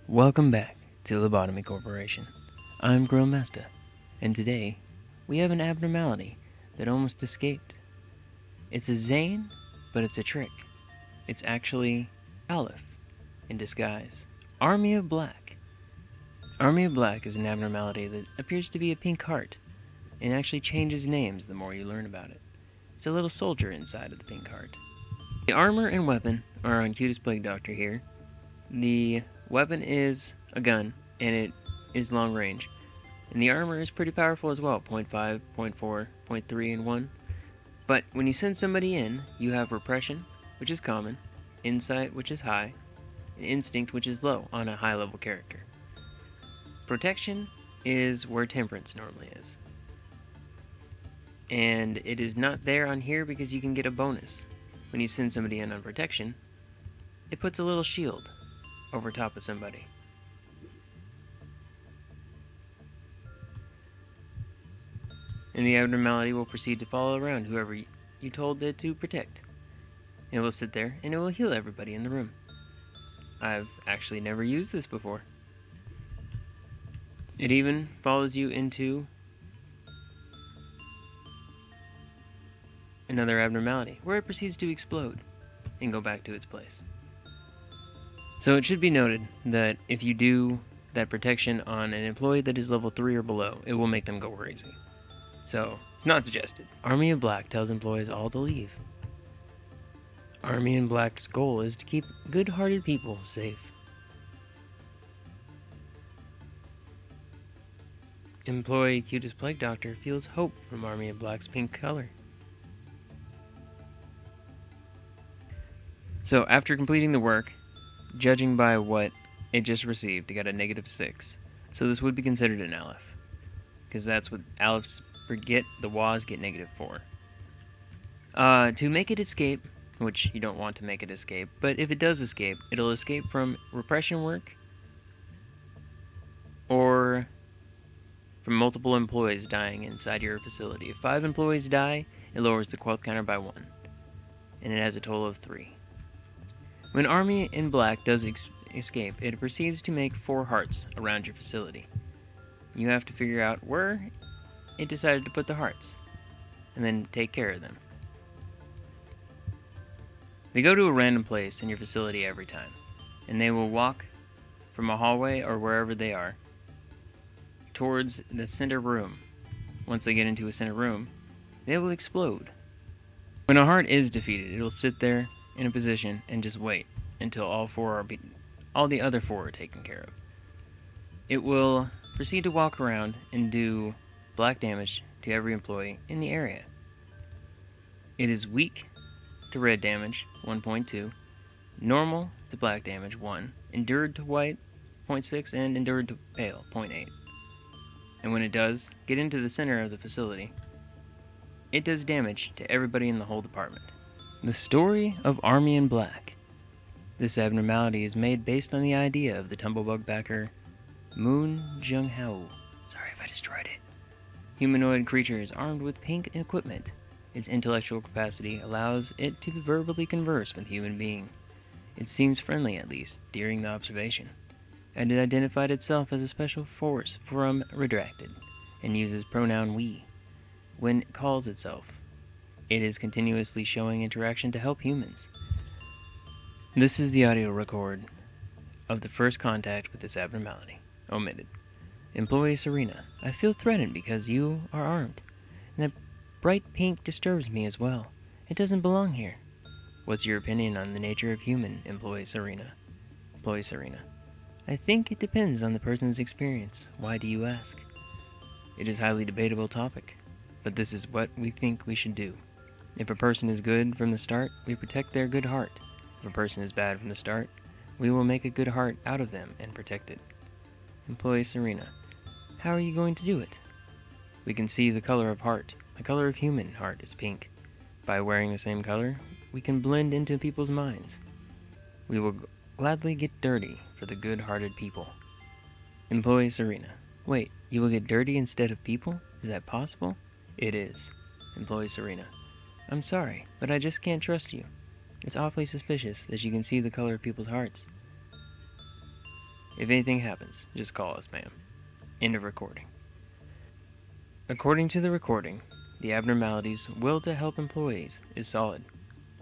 Welcome back to Lobotomy Corporation. I'm Grillmastah, and today we have an abnormality that almost escaped. It's a Zayin, but it's a trick. It's actually Aleph in disguise. Army of Black. Army of Black is an abnormality that appears to be a pink heart and actually changes names the more you learn about it. It's a little soldier inside of the pink heart. The armor and weapon are on Cutest Plague Doctor here. The weapon is a gun, and it is long range. And the armor is pretty powerful as well, 0.5, 0.4, 0.3, and 1. But when you send somebody in, you have repression, which is common, insight, which is high, and instinct, which is low on a high-level character. Protection is where temperance normally is. And it is not there on here because you can get a bonus. When you send somebody in on protection, it puts a little shield over top of somebody. And the abnormality will proceed to follow around whoever you told it to protect. It will sit there and it will heal everybody in the room. I've actually never used this before. It even follows you into another abnormality, where it proceeds to explode and go back to its place. So it should be noted that if you do that protection on an employee that is level 3 or below, it will make them go crazy. So, it's not suggested. Army of Black tells employees all to leave. Army in Black's goal is to keep good-hearted people safe. Employee Cutest Plague Doctor feels hope from Army of Black's pink color. So, after completing the work, judging by what it just received, it got a -6. So this would be considered an Aleph, because that's what Alephs get. The WAs get -4. To make it escape, which you don't want to make it escape, but if it does escape, it'll escape from repression work or from multiple employees dying inside your facility. If 5 employees die, it lowers the Quelth counter by 1, and it has a total of 3. When Army in Black does escape, it proceeds to make 4 hearts around your facility. You have to figure out where it decided to put the hearts, and then take care of them. They go to a random place in your facility every time, and they will walk from a hallway or wherever they are towards the center room. Once they get into a center room, they will explode. When a heart is defeated, it will sit there in a position and just wait until all the other 4 are taken care of. It will proceed to walk around and do black damage to every employee in the area. It is weak to red damage, 1.2, normal to black damage, 1, endured to white, 0.6, and endured to pale, 0.8. And when it does get into the center of the facility, it does damage to everybody in the whole department. The story of Army in Black. This abnormality is made based on the idea of the Tumblebug backer Moon Jung-hao. Sorry if I destroyed it. Humanoid creature is armed with pink equipment. Its intellectual capacity allows it to verbally converse with human being. It seems friendly, at least, during the observation. And it identified itself as a special force from Redacted, and uses pronoun we when it calls itself. It is continuously showing interaction to help humans. This is the audio record of the first contact with this abnormality. Omitted. Employee Serena, I feel threatened because you are armed. And that bright pink disturbs me as well. It doesn't belong here. What's your opinion on the nature of human, Employee Serena? Employee Serena, I think it depends on the person's experience. Why do you ask? It is a highly debatable topic, but this is what we think we should do. If a person is good from the start, we protect their good heart. If a person is bad from the start, we will make a good heart out of them and protect it. Employee Serena, how are you going to do it? We can see the color of heart. The color of human heart is pink. By wearing the same color, we can blend into people's minds. We will gladly get dirty for the good-hearted people. Employee Serena, wait, you will get dirty instead of people? Is that possible? It is. Employee Serena, I'm sorry, but I just can't trust you. It's awfully suspicious that you can see the color of people's hearts. If anything happens, just call us, ma'am. End of recording. According to the recording, the Abnormalities' will to help employees is solid.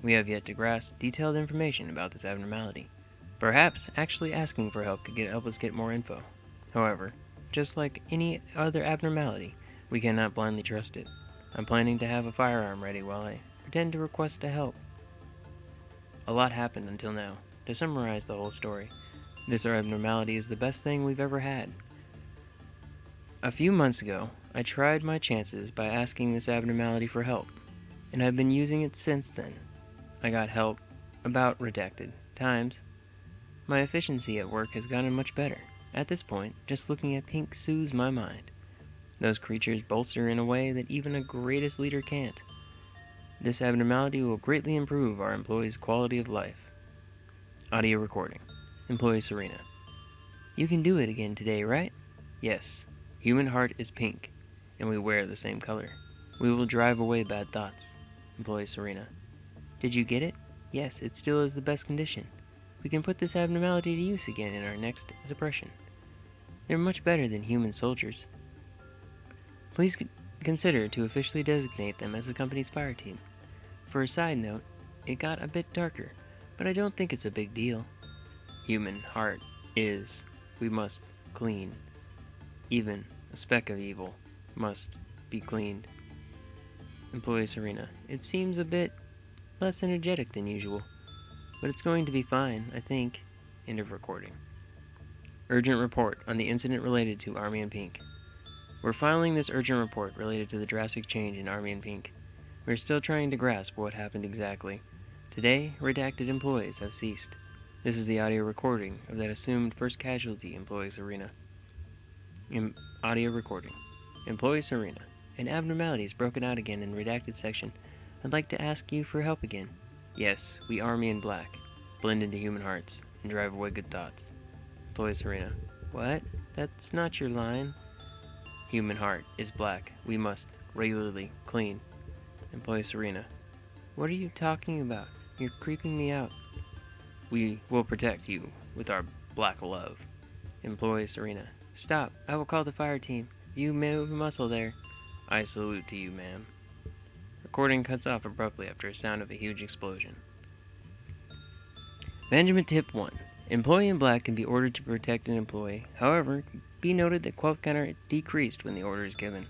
We have yet to grasp detailed information about this abnormality. Perhaps actually asking for help could help us get more info. However, just like any other abnormality, we cannot blindly trust it. I'm planning to have a firearm ready while I pretend to request to help. A lot happened until now. To summarize the whole story, this abnormality is the best thing we've ever had. A few months ago, I tried my chances by asking this abnormality for help, and I've been using it since then. I got help about redacted times. My efficiency at work has gotten much better. At this point, just looking at pink soothes my mind. Those creatures bolster in a way that even a greatest leader can't. This abnormality will greatly improve our employees' quality of life. Audio recording. Employee Serena. You can do it again today, right? Yes. Human heart is pink, and we wear the same color. We will drive away bad thoughts. Employee Serena. Did you get it? Yes, it still is the best condition. We can put this abnormality to use again in our next suppression. They're much better than human soldiers. Please consider to officially designate them as the company's fire team. For a side note, it got a bit darker, but I don't think it's a big deal. Human heart is, we must clean. Even a speck of evil must be cleaned. Employee Serena. It seems a bit less energetic than usual, but it's going to be fine, I think. End of recording. Urgent report on the incident related to Army in Pink. We're filing this urgent report related to the drastic change in Army in Pink. We're still trying to grasp what happened exactly. Today, redacted employees have ceased. This is the audio recording of that assumed first casualty, Employee Serena. Audio recording. Employee Serena. An abnormality is broken out again in redacted section. I'd like to ask you for help again. Yes, we Army in black. Blend into human hearts and drive away good thoughts. Employee Serena. What? That's not your line. Human heart is black. We must regularly clean. Employee Serena. What are you talking about? You're creeping me out. We will protect you with our black love. Employee Serena. Stop. I will call the fire team. You move a muscle there. I salute to you, ma'am. Recording cuts off abruptly after a sound of a huge explosion. Management Tip 1. Employee in black can be ordered to protect an employee. However, be noted that quality counter decreased when the order is given.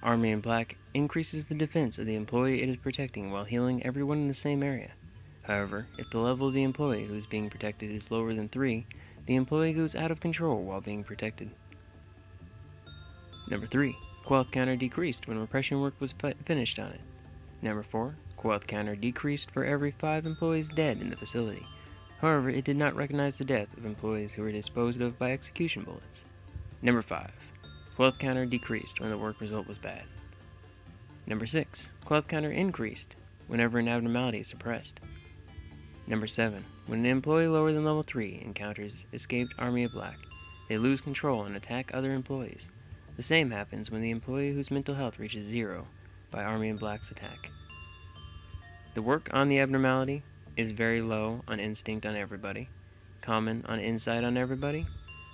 Army in black increases the defense of the employee it is protecting while healing everyone in the same area. However, if the level of the employee who is being protected is lower than 3, the employee goes out of control while being protected. Number 3. Quality counter decreased when repression work was finished on it. Number 4. Quality counter decreased for every 5 employees dead in the facility. However, it did not recognize the death of employees who were disposed of by execution bullets. Number 5. Quality counter decreased when the work result was bad. Number 6. Quality counter increased whenever an abnormality is suppressed. Number 7. When an employee lower than level 3 encounters escaped Army of Black, they lose control and attack other employees. The same happens when the employee whose mental health reaches 0 by Army in Black's attack. The work on the abnormality is very low on instinct on everybody, common on insight on everybody,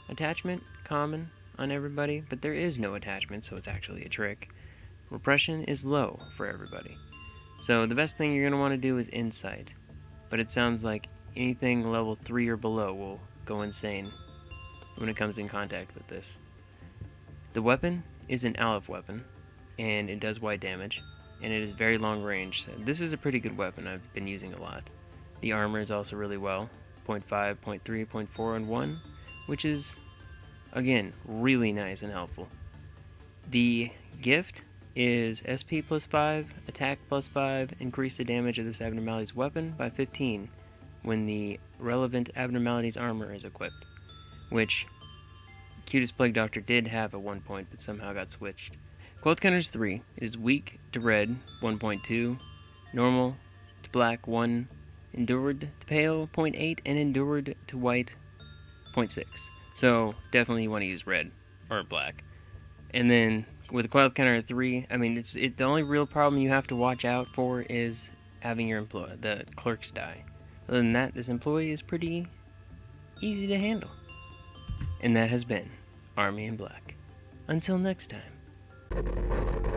attachment common on everybody, but there is no attachment, so it's actually a trick. Repression is low for everybody. So the best thing you're going to want to do is insight, but it sounds like anything level 3 or below will go insane when it comes in contact with this. The weapon is an Aleph weapon, and it does wide damage, and it is very long range. So this is a pretty good weapon I've been using a lot. The armor is also really well, 0.5, 0.3, 0.4, and 1, which is, again, really nice and helpful. The gift is SP plus 5, attack plus 5, increase the damage of this abnormality's weapon by 15 when the relevant abnormality's armor is equipped, which Cutest Plague Doctor did have at one point, but somehow got switched. Quality counter is 3. It is weak to red, 1.2, normal to black, 1, endured to pale, 0.8, and endured to white, 0.6. So definitely you want to use red or black. And then with a quality counter of 3, I mean, the only real problem you have to watch out for is having the clerks die. Other than that, this employee is pretty easy to handle. And that has been Army in Black. Until next time.